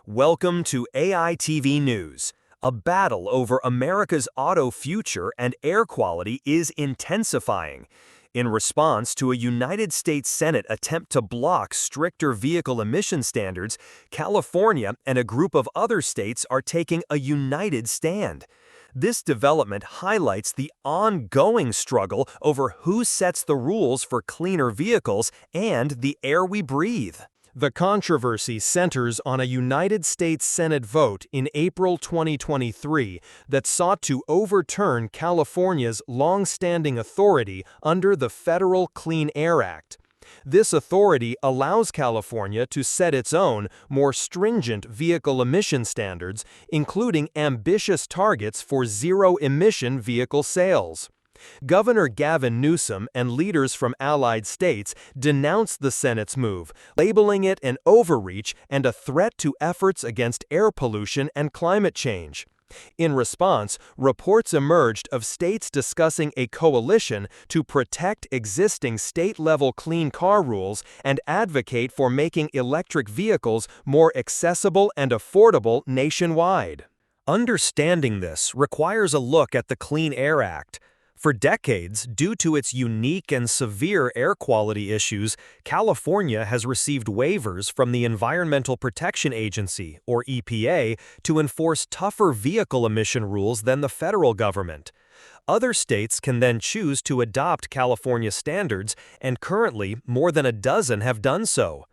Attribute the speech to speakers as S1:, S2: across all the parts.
S1: Welcome to AITV News. A battle over America's auto future and air quality is intensifying. In response to a United States Senate attempt to block stricter vehicle emission standards, California and a group of other states are taking a united stand. This development highlights the ongoing struggle over who sets the rules for cleaner vehicles and the air we breathe. The controversy centers on a United States Senate vote in April 2023 that sought to overturn California's long-standing authority under the Federal Clean Air Act. This authority allows California to set its own, more stringent vehicle emission standards, including ambitious targets for zero-emission vehicle sales. Governor Gavin Newsom and leaders from allied states denounced the Senate's move, labeling it an overreach and a threat to efforts against air pollution and climate change. In response, reports emerged of states discussing a coalition to protect existing state-level clean car rules and advocate for making electric vehicles more accessible and affordable nationwide. Understanding this requires a look at the Clean Air Act. For decades, due to its unique and severe air quality issues, California has received waivers from the Environmental Protection Agency, or EPA, to enforce tougher vehicle emission rules than the federal government. Other states can then choose to adopt California standards, and currently, more than a dozen have done so.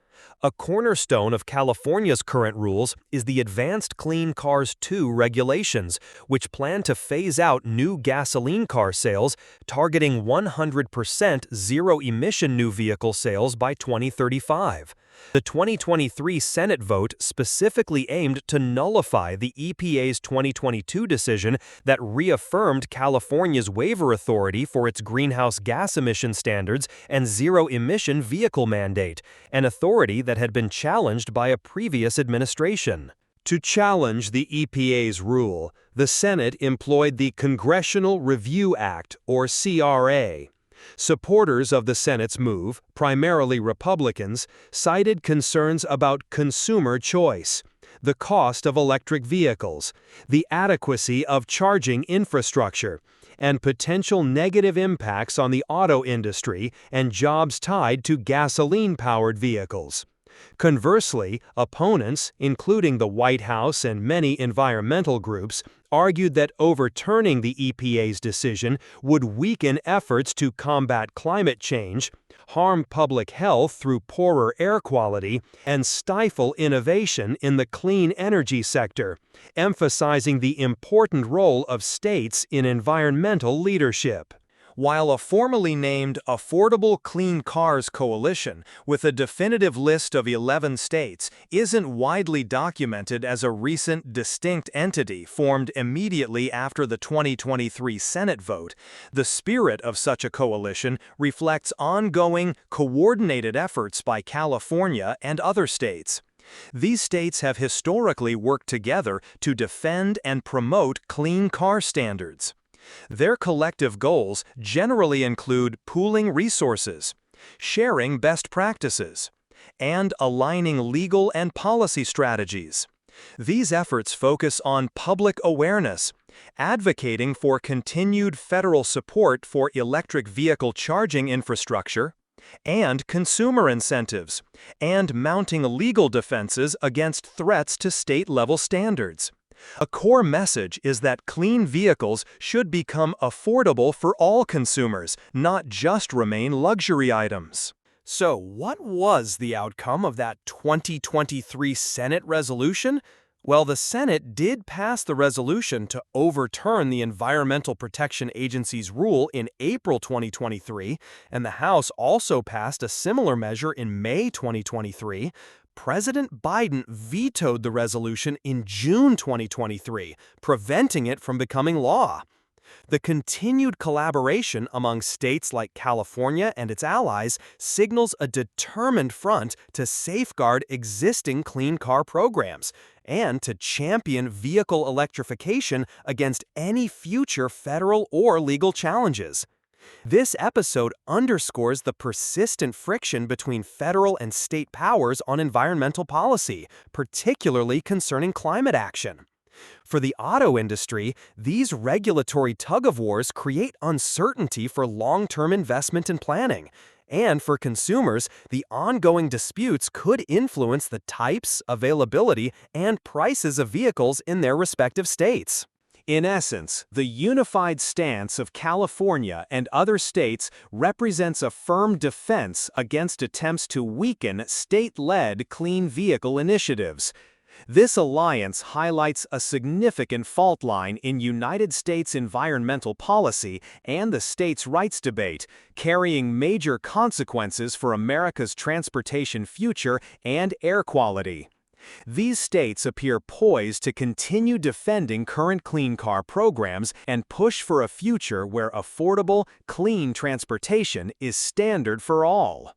S1: A cornerstone of California's current rules is the Advanced Clean Cars 2 regulations, which plan to phase out new gasoline car sales, targeting 100% zero-emission new vehicle sales by 2035. The 2023 Senate vote specifically aimed to nullify the EPA's 2022 decision that reaffirmed California's waiver authority for its greenhouse gas emission standards and zero-emission vehicle mandate, an authority that had been challenged by a previous administration. To challenge the EPA's rule, the Senate employed the Congressional Review Act, or CRA. Supporters of the Senate's move, primarily Republicans, cited concerns about consumer choice, the cost of electric vehicles, the adequacy of charging infrastructure, and potential negative impacts on the auto industry and jobs tied to gasoline-powered vehicles. Conversely, opponents, including the White House and many environmental groups, argued that overturning the EPA's decision would weaken efforts to combat climate change, harm public health through poorer air quality, and stifle innovation in the clean energy sector, emphasizing the important role of states in environmental leadership. While a formally named Affordable Clean Cars Coalition, with a definitive list of 11 states, isn't widely documented as a recent distinct entity formed immediately after the 2023 Senate vote, the spirit of such a coalition reflects ongoing, coordinated efforts by California and other states. These states have historically worked together to defend and promote clean car standards. Their collective goals generally include pooling resources, sharing best practices, and aligning legal and policy strategies. These efforts focus on public awareness, advocating for continued federal support for electric vehicle charging infrastructure, and consumer incentives, and mounting legal defenses against threats to state-level standards. A core message is that clean vehicles should become affordable for all consumers, not just remain luxury items. So, what was the outcome of that 2023 Senate resolution? Well, the Senate did pass the resolution to overturn the Environmental Protection Agency's rule in April 2023, and the House also passed a similar measure in May 2023. President Biden vetoed the resolution in June 2023, preventing it from becoming law. The continued collaboration among states like California and its allies signals a determined front to safeguard existing clean car programs and to champion vehicle electrification against any future federal or legal challenges. This episode underscores the persistent friction between federal and state powers on environmental policy, particularly concerning climate action. For the auto industry, these regulatory tug-of-wars create uncertainty for long-term investment and planning. And for consumers, the ongoing disputes could influence the types, availability, and prices of vehicles in their respective states.
S2: In essence, the unified stance of California and other states represents a firm defense against attempts to weaken state-led clean vehicle initiatives. This alliance highlights a significant fault line in United States environmental policy and the states' rights debate, carrying major consequences for America's transportation future and air quality. These states appear poised to continue defending current clean car programs and push for a future where affordable, clean transportation is standard for all.